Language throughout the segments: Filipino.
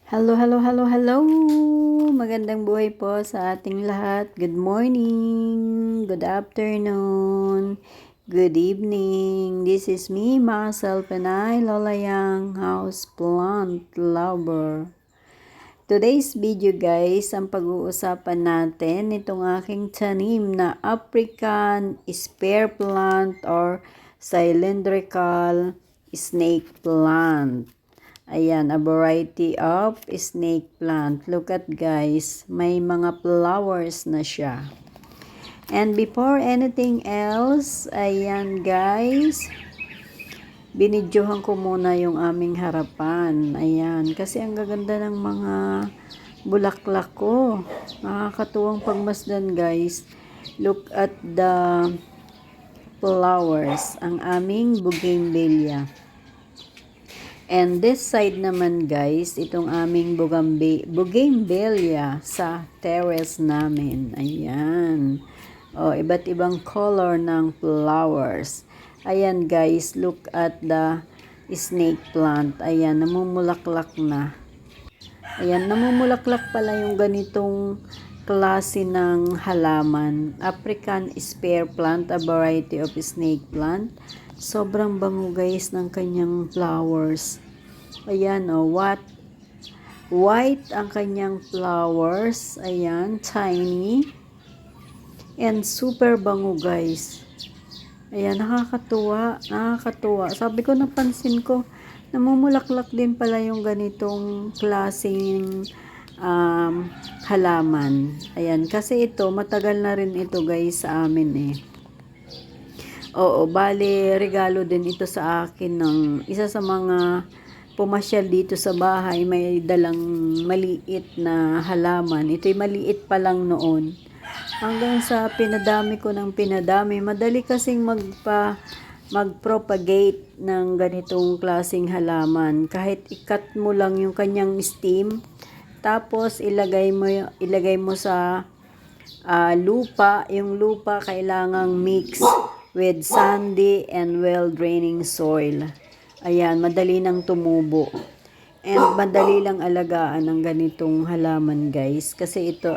Hello, hello, hello, hello! Magandang buhay po sa ating lahat. Good morning, good afternoon, good evening. This is me, Marcel Penay, Lola Yang, house plant lover. Today's video guys, ang pag-uusapan natin itong aking tanim na African spear plant or cylindrical snake plant. Ayan, a variety of snake plant. Look at guys, may mga flowers na siya. And before anything else, ayan guys, binidyohan ko muna yung aming harapan. Ayan, kasi ang gaganda ng mga bulaklak ko. Nakakatuwang pagmasdan guys. Look at the flowers, ang aming bougainvillea. And this side naman guys, itong aming bougainvillea sa terrace namin. Ayan. O, iba't ibang color ng flowers. Ayan guys, look at the snake plant. Ayan, namumulaklak na. Ayan, namumulaklak pala yung ganitong klase ng halaman. African spear plant, a variety of snake plant. Sobrang bango guys ng kanyang flowers. Ayan white ang kanyang flowers. Ayan, tiny. And super bango guys. Ayan, nakakatuwa. Sabi ko, napansin ko, namumulaklak din pala yung ganitong klaseng halaman. Ayan, kasi ito, matagal na rin ito guys sa amin eh. Oo, bali, regalo din ito sa akin ng isa sa mga pumasyal dito sa bahay. May dalang maliit na halaman. Ito'y maliit pa lang noon. Hanggang sa pinadami ko ng pinadami. Madali kasing mag-propagate ng ganitong klaseng halaman. Kahit ikat mo lang yung kanyang stem, tapos ilagay mo sa lupa. Yung lupa kailangang mix with sandy and well-draining soil. Ayan, madali nang tumubo. And madali lang alagaan ng ganitong halaman guys. Kasi ito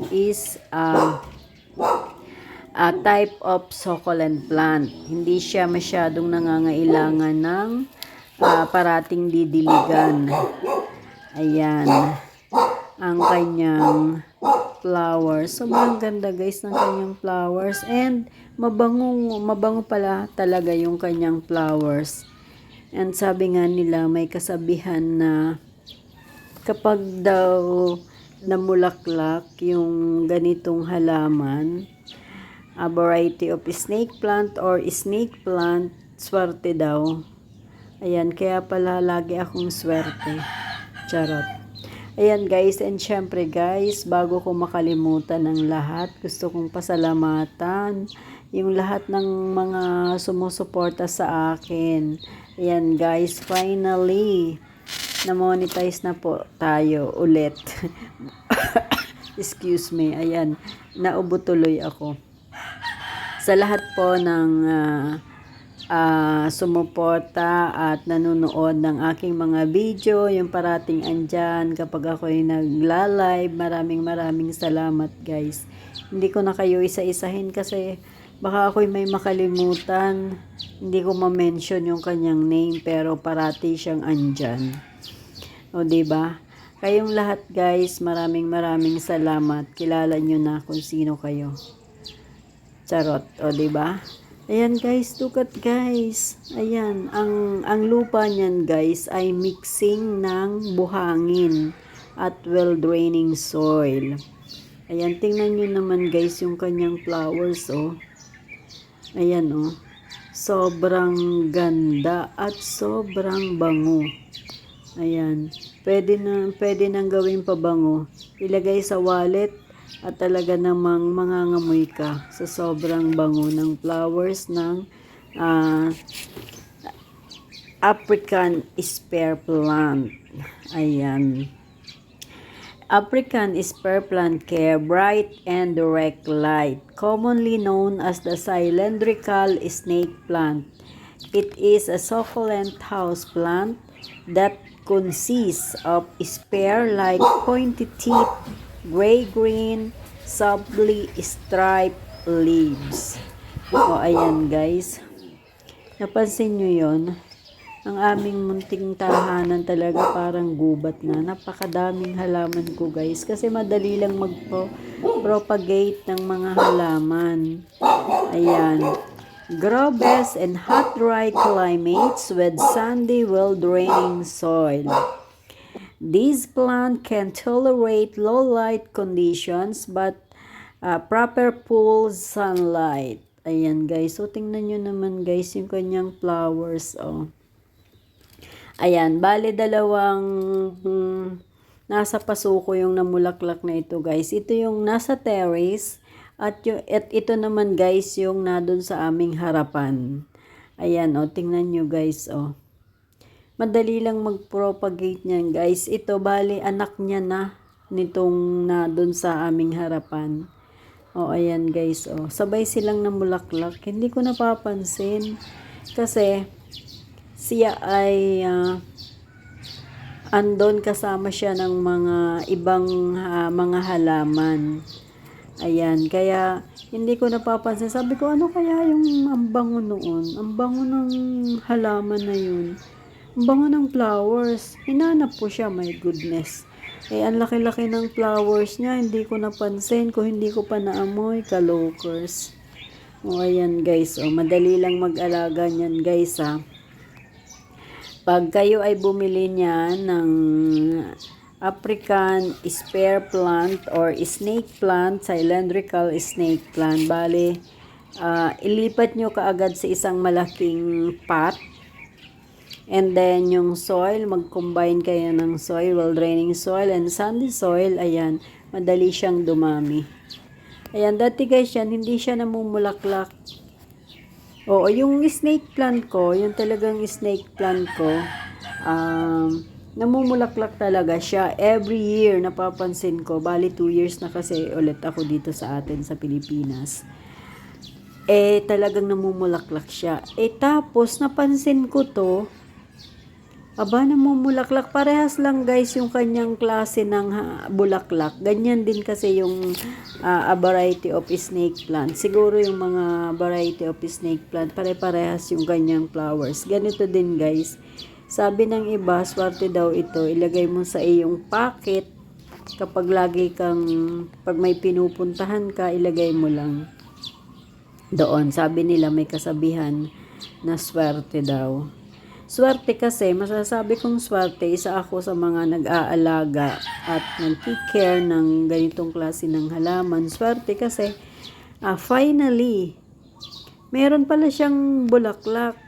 is a type of succulent plant. Hindi siya masyadong nangangailangan ng parating didiligan. Ayan, ang kanyang flowers. Sobrang ganda guys ng kanyang flowers. And mabango pala talaga yung kanyang flowers. And sabi nga nila, may kasabihan na kapag daw namulaklak yung ganitong halaman, a variety of snake plant or snake plant, swerte daw. Ayan, kaya pala lagi akong swerte. Charot. Ayan guys, and syempre guys, bago ko makalimutan ng lahat, gusto kong pasalamatan yung lahat ng mga sumusuporta sa akin. Ayan guys, finally, na-monetize na po tayo ulit. Excuse me, ayan, naubo tuloy ako. Sa lahat po ng sumuporta at nanonood ng aking mga video, yung parating andyan kapag ako'y nagla-live, maraming salamat guys. Hindi ko na kayo isa-isahin kasi baka ako'y may makalimutan. Hindi ko ma-mention yung kanyang name pero parati siyang andyan. O diba? Kayong lahat guys, maraming salamat. Kilala nyo na kung sino kayo. Charot, o diba? Ayan guys, look at guys. Ayan, ang lupa niyan guys ay mixing ng buhangin at well-draining soil. Ayan, tingnan nyo naman guys yung kanyang flowers oh. Ayan oh. Sobrang ganda at sobrang bango. Ayan, pwede nang gawing pabango. Ilagay sa wallet at talaga namang mangangamoy ka sa sobrang bango ng flowers ng African spear plant. Ayan. African spear plant care bright and direct light, commonly known as the cylindrical snake plant. It is a succulent house plant that consists of spear-like pointy tip, gray-green, softly striped leaves. O, ayan guys. Napansin nyo yon? Ang aming munting tahanan talaga parang gubat na. Napakadaming halaman ko guys. Kasi madali lang mag-propagate ng mga halaman. Ayan. Grow best in hot dry climates with sandy well-draining soil. This plant can tolerate low light conditions but proper full sunlight. Ayan guys. So tingnan nyo naman guys yung kanyang flowers. Oh. Ayan, bale dalawang nasa pasuko yung namulaklak na ito guys. Ito yung nasa terrace at ito naman guys yung nadun sa aming harapan. Ayan, oh, tingnan nyo guys, oh. Madali lang mag-propagate niyan guys. Ito, bale anak niya na nitong nadun sa aming harapan. Oh, ayan guys, oh. Sabay silang namulaklak. Hindi ko napapansin kasi siya ay andon kasama siya ng mga ibang mga halaman. Ayan, kaya hindi ko napapansin. Sabi ko, ano kaya yung ang bango noon? Ang bango ng halaman na yun. Ang bango ng flowers. Hinanap ko siya, my goodness. Eh, ang laki-laki ng flowers niya. Hindi ko napansin. Kung hindi ko pa naamoy, kalokers. O, ayan guys. O, madali lang mag-alaga niyan guys ha. Pag kayo ay bumili niyan ng African spear plant or snake plant, cylindrical snake plant, bale, ilipat nyo kaagad sa isang malaking pot. And then, yung soil, mag-combine kayo ng soil, well-draining soil and sandy soil, ayan, madali siyang dumami. Ayan, dati guys yan, hindi siya namumulaklak. Oo, yung snake plant ko, yung talagang snake plant ko, namumulaklak talaga siya. Every year, napapansin ko, bali 2 years na kasi ulit ako dito sa atin sa Pilipinas. Eh, talagang namumulaklak siya. Eh, tapos, napansin ko to, aba, namumulaklak. Parehas lang guys yung kanyang klase ng bulaklak. Ganyan din kasi yung a variety of snake plant. Siguro yung mga variety of snake plant, pare-parehas yung kanyang flowers. Ganito din guys. Sabi ng iba, swerte daw ito. Ilagay mo sa iyong pocket. Kapag lagi kang, pag may pinupuntahan ka, ilagay mo lang doon. Sabi nila may kasabihan na swerte daw. Swerte kasi, masasabi kong swerte, isa ako sa mga nag-aalaga at nag-care ng ganitong klase ng halaman. Swerte kasi, finally, meron pala siyang bulaklak.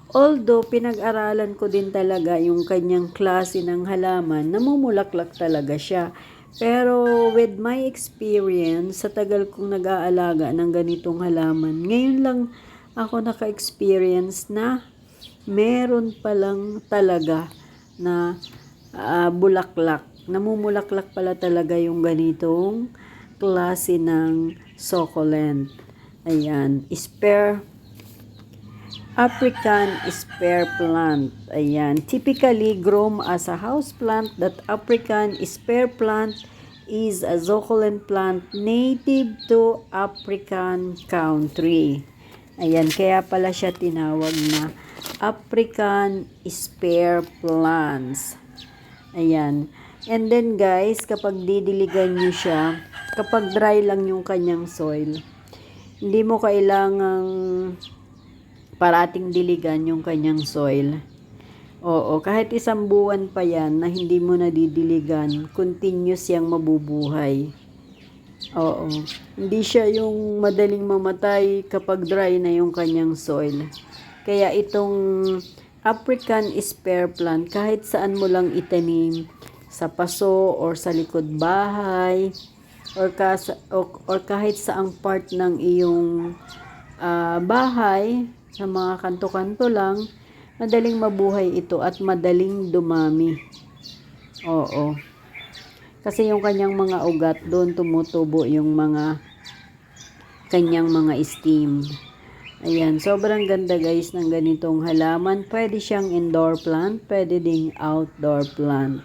Although, pinag-aralan ko din talaga yung kanyang klase ng halaman, namumulaklak talaga siya. Pero with my experience, sa tagal kong nag-aalaga ng ganitong halaman, ngayon lang ako naka-experience na meron palang talaga na bulaklak. Namumulaklak pala talaga yung ganitong klase ng succulent. Ayan, African spear plant. Ayan, typically grown as a house plant. That African spear plant is a succulent plant native to African country. Ayan, kaya pala siya tinawag na African spear plants. Ayan. And then guys, kapag didiligan nyo siya, kapag dry lang yung kanyang soil, hindi mo kailangang parating diligan yung kanyang soil. Oo, kahit 1 buwan pa yan na hindi mo nadidiligan, continuous yang mabubuhay. Oo, hindi siya yung madaling mamatay kapag dry na yung kanyang soil. Kaya itong African spear plant, kahit saan mo lang itanim, sa paso or sa likod bahay, or kahit saang part ng iyong bahay, sa mga kanto-kanto lang, madaling mabuhay ito at madaling dumami. Oo. Kasi yung kanyang mga ugat, doon tumutubo yung mga kanyang mga stem. Ayan, sobrang ganda guys ng ganitong halaman. Pwede siyang indoor plant, pwede ding outdoor plant.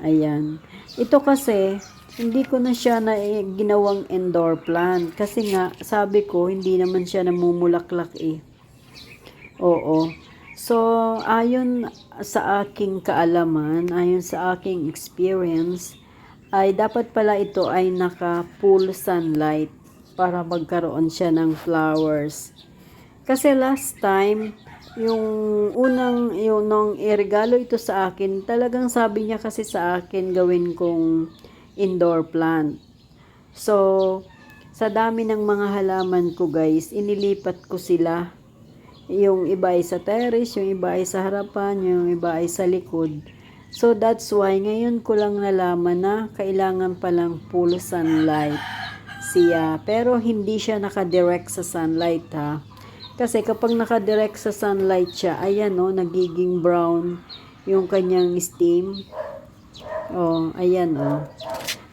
Ayan. Ito kasi, hindi ko na siya na ginawang indoor plant. Kasi nga, sabi ko, hindi naman siya namumulaklak eh. Oo. So, ayon sa aking kaalaman, ayon sa aking experience, ay dapat pala ito ay naka full sunlight para magkaroon siya ng flowers. Kasi last time, yung yung nung iregalo ito sa akin, talagang sabi niya kasi sa akin gawin kong indoor plant. So, sa dami ng mga halaman ko guys, inilipat ko sila. Yung iba ay sa terrace, yung iba ay sa harapan, yung iba ay sa likod. So, that's why ngayon ko lang nalaman na kailangan palang full sunlight siya. Pero hindi siya nakadirect sa sunlight ha. Kasi kapag nakadirect sa sunlight siya, ayan o, nagiging brown yung kanyang stem. Oh, ayan o.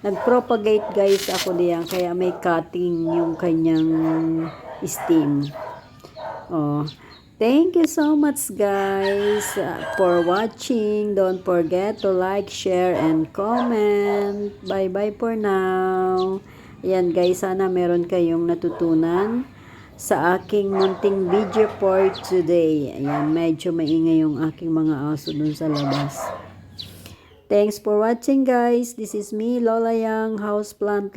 Nag-propagate guys ako diyan, kaya may cutting yung kanyang stem. Oh, thank you so much guys for watching. Don't forget to like, share, and comment. Bye-bye for now. Ayan guys, sana meron kayong natutunan sa aking munting video for today. Ayan, medyo maingay yung aking mga aso dun sa labas. Thanks for watching guys. This is me, Lola Yang, Houseplant